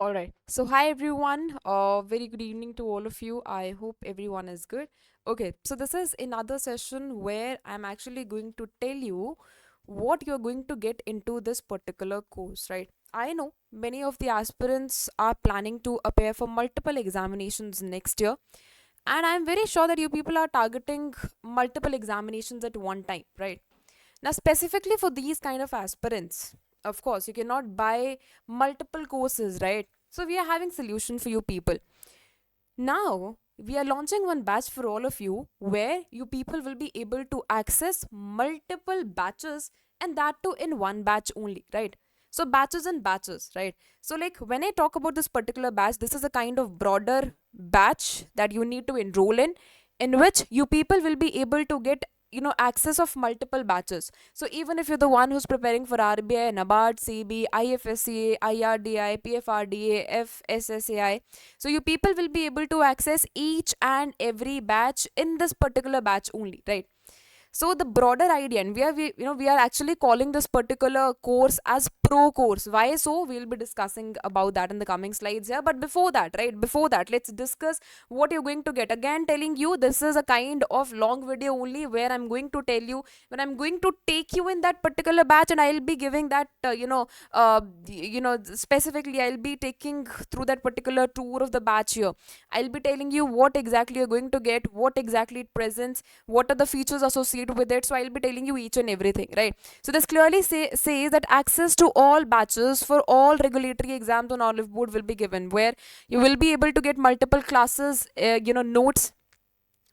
All right. So, hi everyone. Very good evening to all of you. I hope everyone is good. Okay. So, this is another session where I'm actually going to tell you what you're going to get into this particular course, right? I know many of the aspirants are planning to appear for multiple examinations next year, and I'm very sure that you people are targeting multiple examinations at one time, right? Now, specifically for these kind of aspirants, of course, you cannot buy multiple courses, right? So we are having solution for you people. Now, we are launching one batch for all of you where you people will be able to access multiple batches and that too in one batch only, right? So batches and batches, right? So like when I talk about this particular batch, this is a kind of broader batch that you need to enroll in which you people will be able to get access of multiple batches. So even if you're the one who's preparing for RBI, NABARD, CB, IFSCA, IRDI, PFRDA, FSSAI, so you people will be able to access each and every batch in this particular batch only, right? So the broader idea, and we are actually calling this particular course as pro course. Why so? We'll be discussing about that in the coming slides here. But before that, right, before that, let's discuss what you're going to get. Again, telling you this is a kind of long video only where I'm going to tell you when I'm going to take you in that particular batch, and I'll be giving that specifically I'll be taking through that particular tour of the batch here. I'll be telling you what exactly you're going to get, what exactly it presents, what are the features associated with it. So I'll be telling you each and everything, right? So this clearly says that access to all batches for all regulatory exams on Olive Board will be given, where you will be able to get multiple classes, notes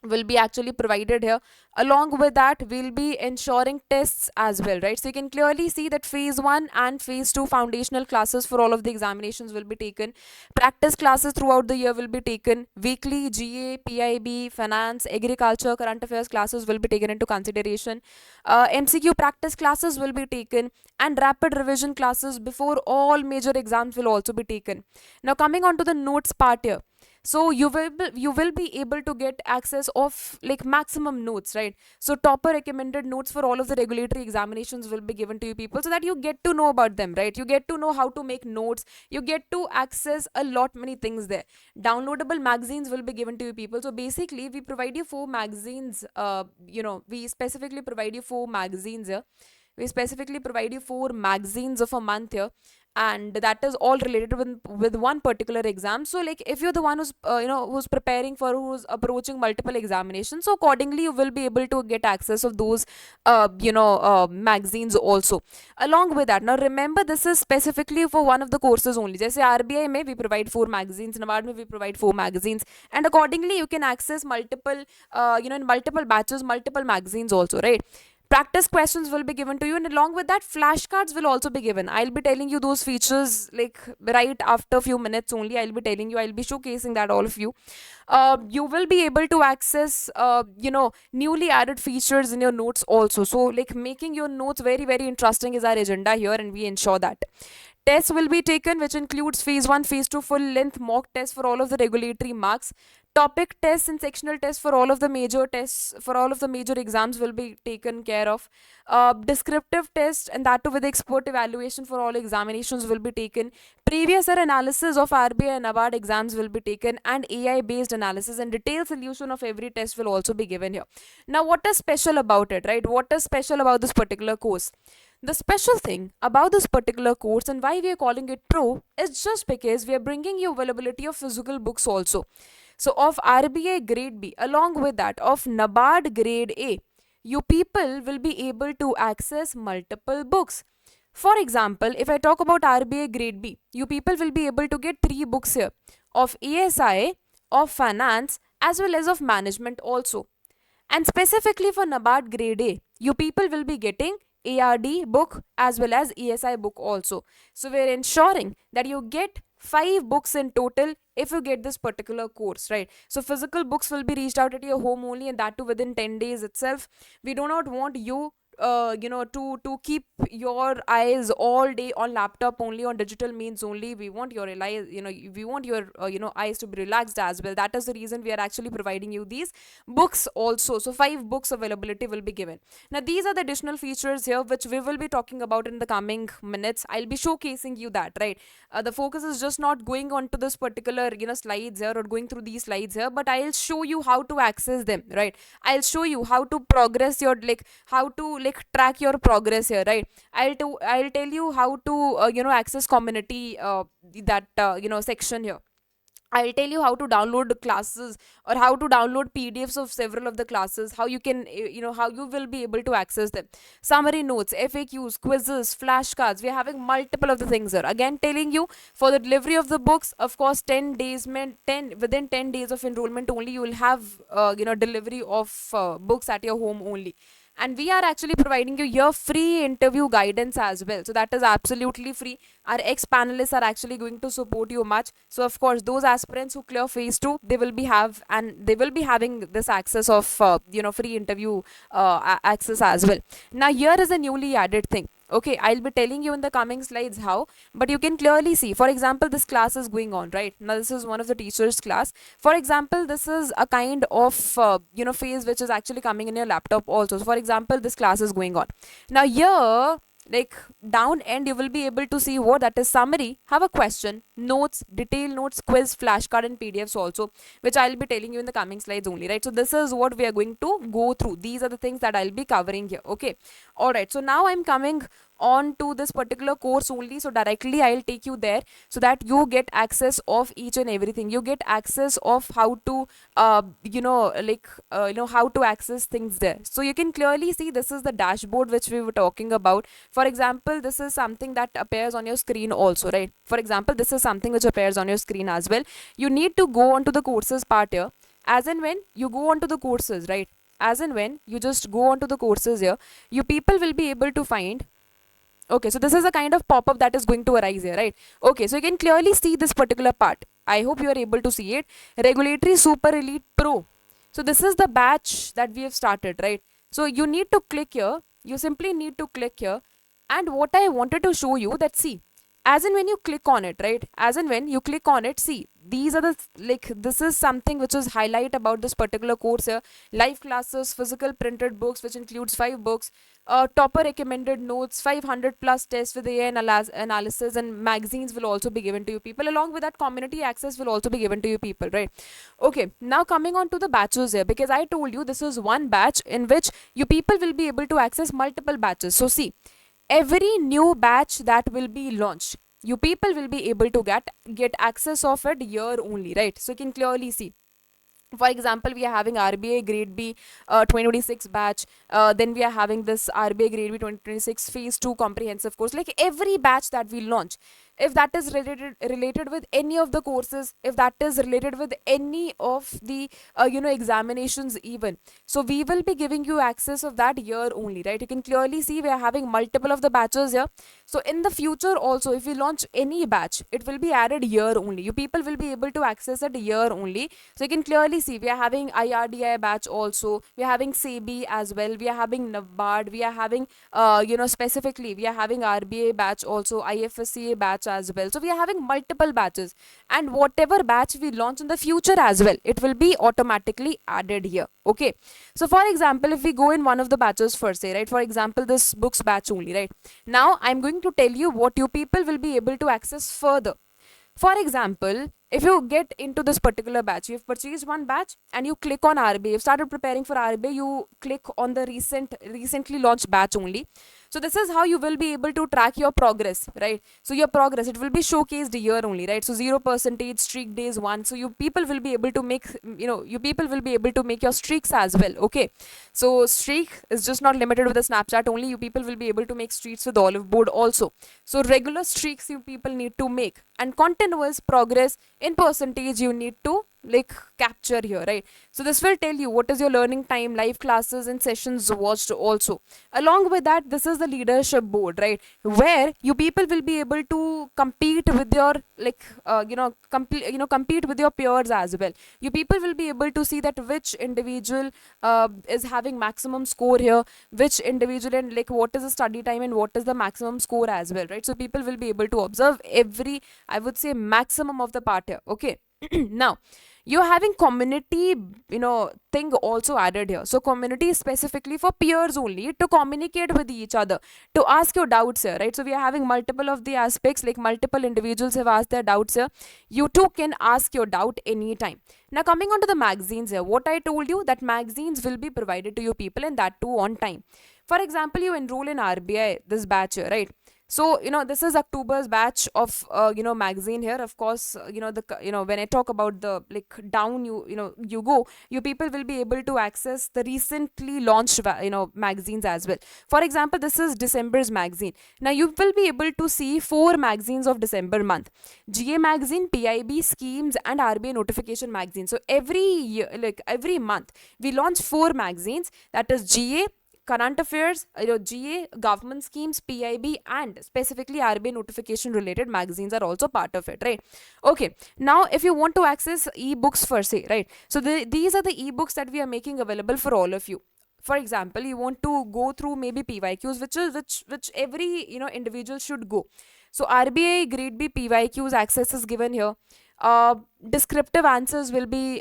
will be actually provided here. Along with that, we'll be ensuring tests as well, right? So you can clearly see that phase 1 and phase 2 foundational classes for all of the examinations will be taken. Practice classes throughout the year will be taken. Weekly GA, PIB, finance, agriculture, current affairs classes will be taken into consideration. MCQ practice classes will be taken, and rapid revision classes before all major exams will also be taken. Now coming on to the notes part here, so you will be able to get access of like maximum notes, right? So topper recommended notes for all of the regulatory examinations will be given to you people, so that you get to know about them, right? You get to know how to make notes, you get to access a lot many things there. Downloadable magazines will be given to you people. So basically we provide you four magazines. We specifically provide you four magazines here. We specifically provide you four magazines of a month here, and that is all related with one particular exam. So like if you're the one who's who's preparing for, who's approaching multiple examinations, so accordingly you will be able to get access of those magazines also. Along with that, now remember, this is specifically for one of the courses only. Just say RBI may we provide four magazines, NABARD may we provide four magazines, and accordingly you can access multiple in multiple batches multiple magazines also, right? Practice questions will be given to you, and along with that flashcards will also be given. I'll be telling you those features like right after a few minutes only. I'll be showcasing that all of you. You will be able to access newly added features in your notes also. So like making your notes very very interesting is our agenda here, and we ensure that. Tests will be taken, which includes phase 1, phase 2 full length mock tests for all of the regulatory marks. Topic tests and sectional tests for all of the major tests, for all of the major exams will be taken care of. Descriptive tests, and that too with expert evaluation for all examinations, will be taken. Previous year analysis of RBI and NABARD exams will be taken, and AI based analysis and detailed solution of every test will also be given here. Now, what is special about it, right? What is special about this particular course? The special thing about this particular course and why we are calling it pro is just because we are bringing you availability of physical books also. So of RBI grade B, along with that of NABARD grade A, you people will be able to access multiple books. For example, if I talk about RBI grade B, you people will be able to get three books here of ASI, of finance, as well as of management also. And specifically for NABARD grade A, you people will be getting ARD book as well as ESI book also. So we're ensuring that you get five books in total if you get this particular course, right? So physical books will be reached out at your home only, and that too within 10 days itself. We do not want you to keep your eyes all day on laptop only, on digital means only. We want your we want your eyes to be relaxed as well. That is the reason we are actually providing you these books also. So 5 books availability will be given. Now these are the additional features here which we will be talking about in the coming minutes. I'll be showcasing you that, right? The focus is just not going on to this particular slides here or going through these slides here, but I'll show you how to access them, right? I'll show you how to progress your how to track your progress here, right? I'll tell you how to access community, that section here. I'll tell you how to download classes or how to download PDFs of several of the classes, how you can, how you will be able to access them. Summary notes, FAQs, quizzes, flashcards. We are having multiple of the things here. Again, telling you for the delivery of the books, of course, 10 days, within 10 days of enrollment only, you will have, delivery of books at your home only. And we are actually providing you your free interview guidance as well. So that is absolutely free. Our ex panelists are actually going to support you much. So of course, those aspirants who clear phase 2, they will be having this access of free interview access as well. Now here is a newly added thing. Okay, I'll be telling you in the coming slides how, but you can clearly see, for example, this class is going on, right? Now this is one of the teachers class. For example, this is a kind of phase which is actually coming in your laptop also. So for example, this class is going on. Now here, down end, you will be able to see what that is: summary, have a question, notes, detailed notes, quiz, flashcard, and PDFs also, which I'll be telling you in the coming slides only, right? So this is what we are going to go through. These are the things that I'll be covering here. Okay, all right. So now I'm coming on to this particular course only, so directly I'll take you there so that you get access of each and everything. You get access of how to how to access things there. So you can clearly see this is the dashboard which we were talking about. For example, this is something that appears on your screen also, right? For example, this is something which appears on your screen as well. You need to go onto the courses part here. As and when you go onto the courses, right? As and when you just go onto the courses here, you people will be able to find. Okay, so this is a kind of pop-up that is going to arise here, right? Okay, so you can clearly see this particular part. I hope you are able to see it. Regulatory Super Elite Pro. So this is the batch that we have started, right? So you need to click here. You simply need to click here. And what I wanted to show you, that see, as in when you click on it, right? As in when you click on it, see, these are the, this is something which is highlight about this particular course here. Live classes, physical printed books, which includes 5 books, topper recommended notes, 500 plus tests with AI analysis, and magazines will also be given to you people. Along with that, community access will also be given to you people, right? Okay, now coming on to the batches here, because I told you this is one batch in which you people will be able to access multiple batches. So see, every new batch that will be launched, you people will be able to get access of it year only, right? So you can clearly see, for example, we are having RBI grade B 2026 batch, then we are having this RBI grade B 2026 phase 2 comprehensive course. Like every batch that we launch, if that is related with any of the courses, if that is related with any of the examinations even, so we will be giving you access of that year only, right? You can clearly see we are having multiple of the batches here. So in the future also, if we launch any batch, it will be added year only. You people will be able to access it year only. So you can clearly see we are having IRDI batch also, we are having SEBI as well, we are having NABARD, we are having specifically we are having RBI batch also, IFSCA batch as well. So we are having multiple batches, and whatever batch we launch in the future as well, it will be automatically added here. Okay, so for example, if we go in one of the batches first, say, right, for example, this books batch only, right? Now I'm going to tell you what you people will be able to access further. For example, if you get into this particular batch, you've purchased one batch and you click on RBI, you've started preparing for RBI, you click on the recently launched batch only. So this is how you will be able to track your progress, right? So your progress, it will be showcased year only, right? So 0% streak days 1. So you people will be able to make, you people will be able to make your streaks as well. Okay. So streak is just not limited with the Snapchat only. You people will be able to make streaks with Olive Board also. So regular streaks you people need to make. and continuous progress in percentage you need to like capture here, right? So this will tell you what is your learning time, live classes and sessions watched also. Along with that, this is the leadership board, right, where you people will be able to compete with your like compete with your peers as well. You people will be able to see that which individual is having maximum score here, which individual, and like what is the study time and what is the maximum score as well, right? So people will be able to observe every, I would say, maximum of the part here. Okay. Now you're having community thing also added here. So community is specifically for peers only, to communicate with each other, to ask your doubts here, right? So we are having multiple of the aspects, like multiple individuals have asked their doubts here. You too can ask your doubt anytime. Now coming on to the magazines here, what I told you, that magazines will be provided to you people, and that too on time. For example, you enroll in RBI this batch here, right? So this is October's batch of magazine here. Of course, when I talk about the like down, you go, you people will be able to access the recently launched magazines as well. For example, this is December's magazine. Now you will be able to see 4 magazines of December month: GA magazine, PIB, schemes, and RBI notification magazine. So every year, like every month, we launch 4 magazines, that is GA, current affairs, GA, government schemes, PIB, and specifically RBI notification related magazines are also part of it, right? Okay. Now, if you want to access ebooks for say, right? So these are the ebooks that we are making available for all of you. For example, you want to go through maybe PYQs, which every individual should go. So RBI Grade B PYQs access is given here. Descriptive answers will be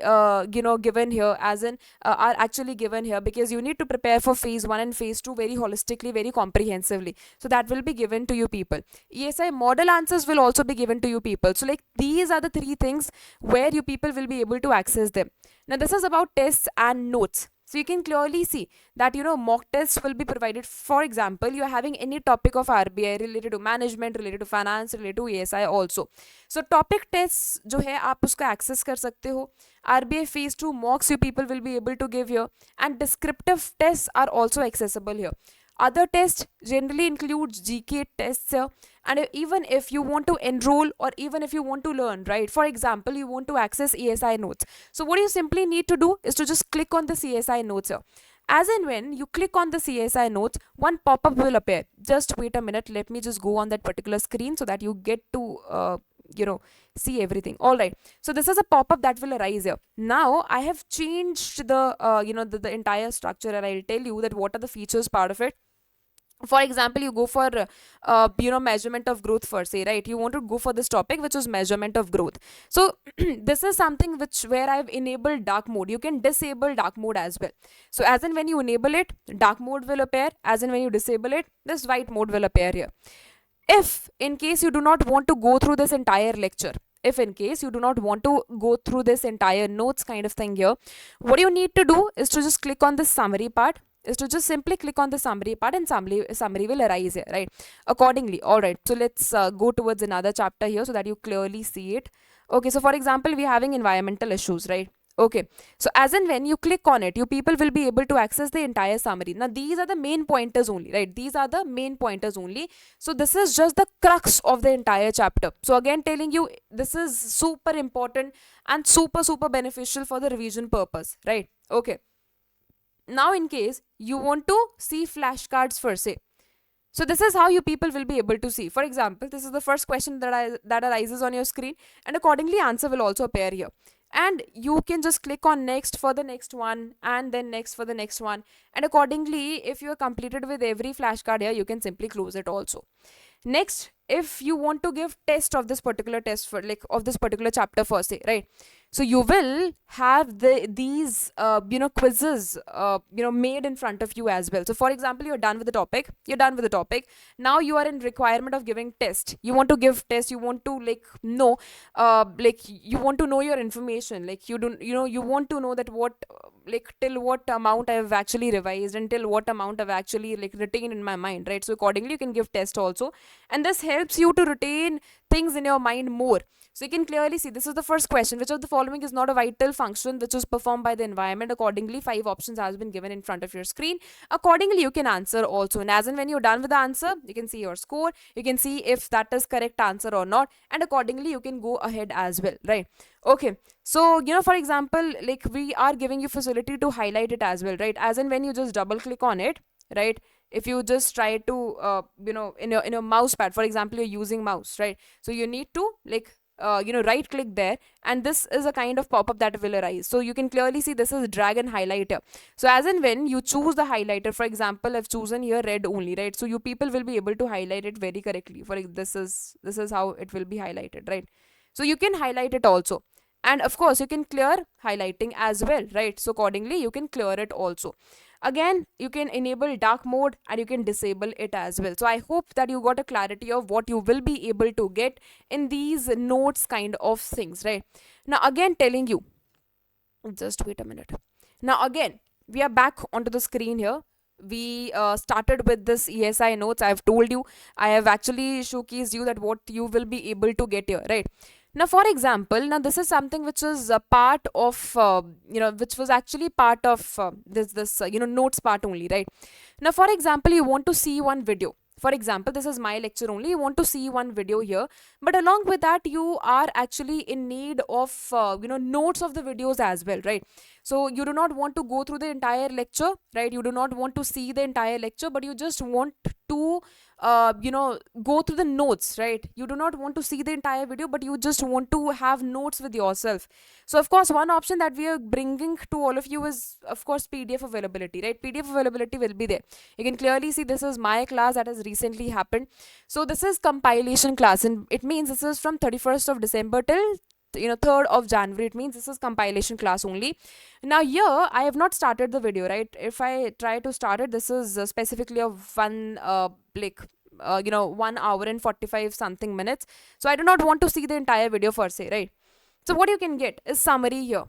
given here, as in are actually given here, because you need to prepare for phase 1 and phase 2 very holistically, very comprehensively. So that will be given to you people. ESI model answers will also be given to you people. So like these are the 3 things where you people will be able to access them. Now this is about tests and notes. So you can clearly see that mock tests will be provided. For example, you are having any topic of RBI related to management, related to finance, related to ESI also. So topic tests जो है आप उसको access कर सकते हो. RBI phase 2 mocks you people will be able to give here, and descriptive tests are also accessible here. Other tests generally include GK tests here, and even if you want to enroll or even if you want to learn, right? For example, you want to access ESI notes. So what you simply need to do is to just click on the CSI notes here. As and when you click on the CSI notes, one pop-up will appear. Just wait a minute. Let me just go on that particular screen so that you get to see everything. All right. So this is a pop-up that will arise here. Now I have changed the entire structure, and I'll tell you that what are the features part of it. For example, you go for measurement of growth for say, right? You want to go for this topic, which is measurement of growth. So this is something where I've enabled dark mode. You can disable dark mode as well. So as and when you enable it, dark mode will appear. As and when you disable it, this white mode will appear here. If in case you do not want to go through this entire lecture, if in case you do not want to go through this entire notes kind of thing here, what you need to do is to just click on the summary part, is to just simply click on the summary part, and summary will arise here, right? Accordingly. All right. So let's go towards another chapter here so that you clearly see it. Okay. So for example, we're having environmental issues, right? Okay. So as and when you click on it, you people will be able to access the entire summary. Now these are the main pointers only, right? These are the main pointers only. So this is just the crux of the entire chapter. So again, telling you, this is super important and super beneficial for the revision purpose, right? Okay. Now in case you want to see flashcards for say, so this is how you people will be able to see. For example, this is the first question that arises on your screen, and accordingly answer will also appear here, and you can just click on next for the next one, and then next for the next one, and accordingly if you are completed with every flashcard here, you can simply close it also. Next, if you want to give test of this particular test for like of this particular chapter for say, right? So you will have these quizzes made in front of you as well. So for example, you're done with the topic, now you are in requirement of giving test. You want to give test, you want to know you want to know your information, like you want to know that what till what amount I've actually revised and till what amount I've actually retained in my mind, right? So accordingly you can give test also, and this helps you to retain things in your mind more. So you can clearly see this is the first question: which of the following is not a vital function which is performed by the environment? Accordingly, 5 options has been given in front of your screen. Accordingly, you can answer also, and as and when you're done with the answer, you can see your score, you can see if that is correct answer or not, and accordingly you can go ahead as well, right? Okay, so for example, like we are giving you facility to highlight it as well, right? As and when you just double click on it, right? If you just try to in your mouse pad, for example, you're using mouse, right? So you need to like right click there, and this is a kind of pop-up that will arise. So you can clearly see this is drag and highlighter. So as and when you choose the highlighter, for example, I've chosen here red only, right? So you people will be able to highlight it very correctly. This is how it will be highlighted, right? So you can highlight it also, and of course you can clear highlighting as well, right? So accordingly you can clear it also. Again, you can enable dark mode and you can disable it as well. So I hope that you got a clarity of what you will be able to get in these notes kind of things, right? Now again, telling you, just wait a minute. Now again, we are back onto the screen here. We started with this ESI notes. I've told you, I have actually showcased you that what you will be able to get here, right? Now for example, now this is something which is a part of which was actually part of this notes part only, right? Now for example, you want to see one video. For example, this is my lecture only, you want to see one video here, but along with that you are actually in need of notes of the videos as well, right? So you do not want to go through the entire lecture, right? You do not want to see the entire lecture, but you just want to go through the notes, right? You do not want to see the entire video, but you just want to have notes with yourself. So of course, one option that we are bringing to all of you is of course PDF availability, right? PDF availability will be there. You can clearly see this is my class that has recently happened. So this is compilation class, and it means this is from 31st of December till 3rd of January. It means this is compilation class only. Now here I have not started the video, right? If I try to start it, this is specifically of one 1 hour and 45 something minutes. So I do not want to see the entire video per se, right? So what you can get is summary here.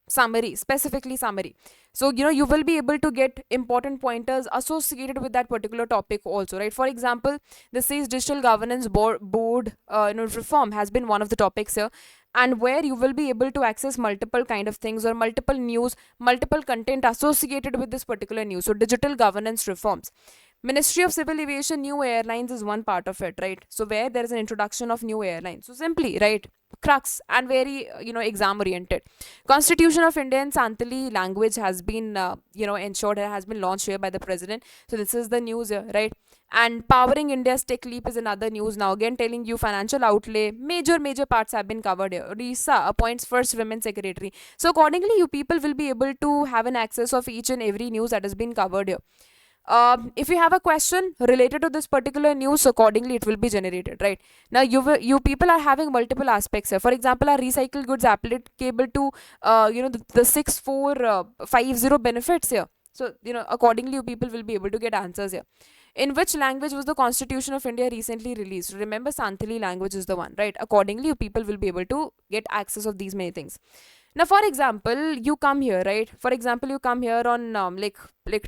Summary, specifically summary. So you will be able to get important pointers associated with that particular topic also, right? For example, this says digital governance board reform has been one of the topics here, and where you will be able to access multiple kind of things or multiple news, multiple content associated with this particular news. So digital governance reforms. Ministry of Civil Aviation, new airlines is one part of it, right? So where there is an introduction of new airlines. So simply, right, crux and very exam oriented. Constitution of India in Santali language has been ensured, has been launched here by the president. So this is the news here, right? And powering India's tech leap is another news. Now again telling you financial outlay, major parts have been covered here. Odisha appoints first women secretary. So accordingly, you people will be able to have an access of each and every news that has been covered here. If you have a question related to this particular news, accordingly it will be generated, right? Now you people are having multiple aspects here. For example, are recycled goods applicable to the 6450 benefits here? So accordingly you people will be able to get answers here. In which language was the Constitution of India recently released? Remember, Santali language is the one, right? Accordingly you people will be able to get access of these many things. Now for example, you come here, right? For example, you come here on like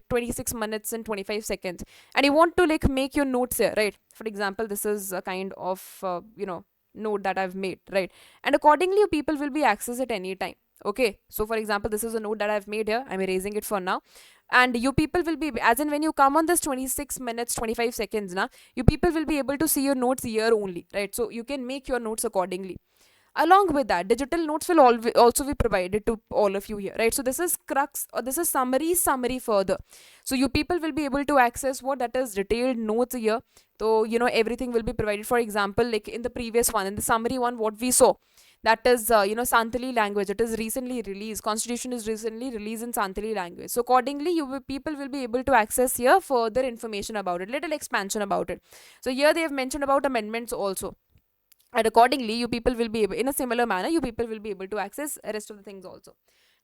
26 minutes and 25 seconds, and you want to like make your notes here, right? For example, this is a kind of note that I've made, right? And accordingly you people will be access at any time. Okay, so for example, this is a note that I've made here. I'm erasing it for now, and you people will be, as in when you come on this 26 minutes 25 seconds now, you people will be able to see your notes here only, right? So you can make your notes accordingly. Along with that, digital notes will also be provided to all of you here, right? So this is crux, or this is summary further. So you people will be able to access what that is detailed notes here. So everything will be provided. For example, like in the previous one, in the summary one, what we saw, that is Santali language, it is recently released. Constitution is recently released in Santali language. So accordingly people will be able to access here further information about it, little expansion about it. So here they have mentioned about amendments also, and accordingly you people will be able, in a similar manner, you people will be able to access rest of the things also.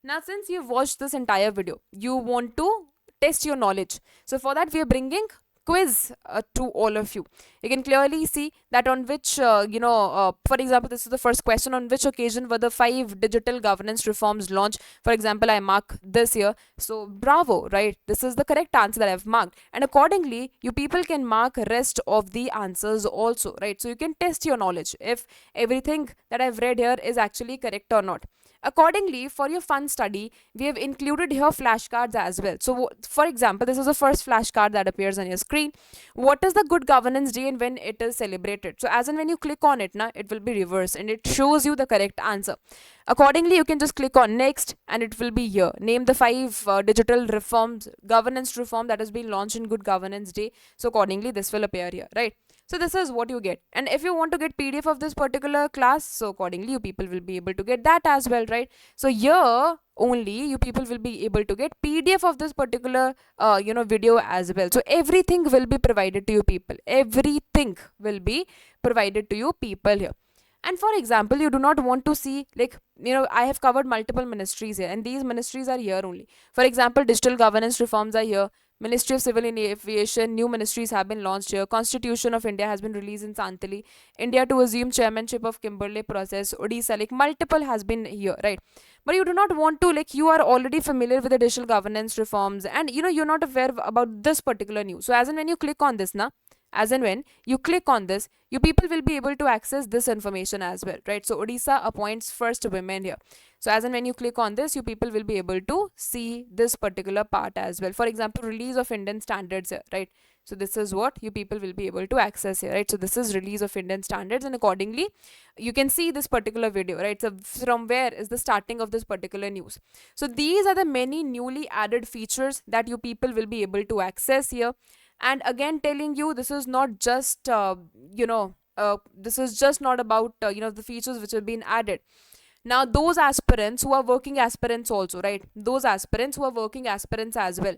Now since you've watched this entire video, you want to test your knowledge. So for that we are bringing quiz to all of you. You can clearly see that on which, for example, this is the first question: on which occasion were the 5 digital governance reforms launched? For example, I mark this year. So, bravo, right? This is the correct answer that I've marked. And accordingly, you people can mark rest of the answers also, right? So, you can test your knowledge if everything that I've read here is actually correct or not. Accordingly, for your fun study, we have included here flashcards as well. So, for example, this is the first flashcard that appears on your screen. What is the Good Governance Day and when it is celebrated? So, as and when you click on it, it will be reversed and it shows you the correct answer. Accordingly, you can just click on next and it will be here. Name the 5 digital reforms, governance reform that has been launched in Good Governance Day. So, accordingly, this will appear here, right? So this is what you get. And if you want to get PDF of this particular class, so accordingly you people will be able to get that as well, right? So here only you people will be able to get PDF of this particular video as well. So everything will be provided to you people. Everything will be provided to you people here. And for example, you do not want to see, I have covered multiple ministries here, and these ministries are here only. For example, digital governance reforms are here. Ministry of Civil Aviation, new ministries have been launched here. Constitution of India has been released in Santali. India to assume chairmanship of Kimberley process. Odisha, multiple has been here, right? But you do not want to, you are already familiar with the digital governance reforms, and you're not aware about this particular news. So as and when you click on this, as and when you click on this, you people will be able to access this information as well, right? So Odisha appoints first women here. So as and when you click on this, you people will be able to see this particular part as well. For example, release of Indian standards here, right? So this is what you people will be able to access here, right? So this is release of Indian standards, and accordingly you can see this particular video, right? So from where is the starting of this particular news. So these are the many newly added features that you people will be able to access here. And again, telling you, this is not just this is just not about the features which have been added. Now those aspirants who are working aspirants also, right? Those aspirants who are working aspirants as well,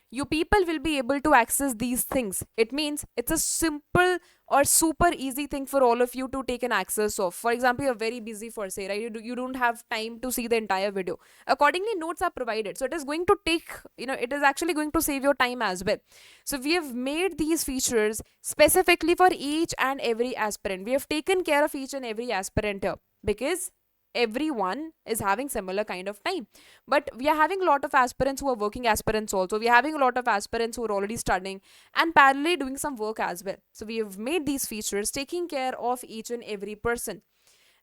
you people will be able to access these things. It means it's a simple or super easy thing for all of you to take an access of. For example, you're very busy for say, right? You don't have time to see the entire video. Accordingly, notes are provided. So it is going to take, it is actually going to save your time as well. So we have made these features specifically for each and every aspirant. We have taken care of each and every aspirant here because everyone is having similar kind of time. But we are having a lot of aspirants who are working aspirants also. We are having a lot of aspirants who are already studying and parallelly doing some work as well. So we have made these features taking care of each and every person.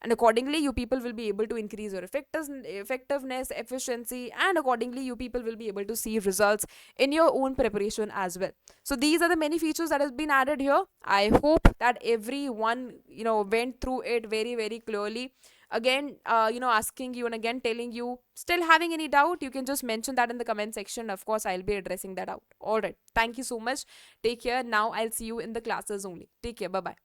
And accordingly, you people will be able to increase your effectiveness, efficiency, and accordingly, you people will be able to see results in your own preparation as well. So these are the many features that has been added here. I hope that everyone, went through it very, very clearly. Again, asking you and again telling you, still having any doubt, you can just mention that in the comment section. Of course, I'll be addressing that out. All right. Thank you so much. Take care. Now I'll see you in the classes only. Take care. Bye-bye.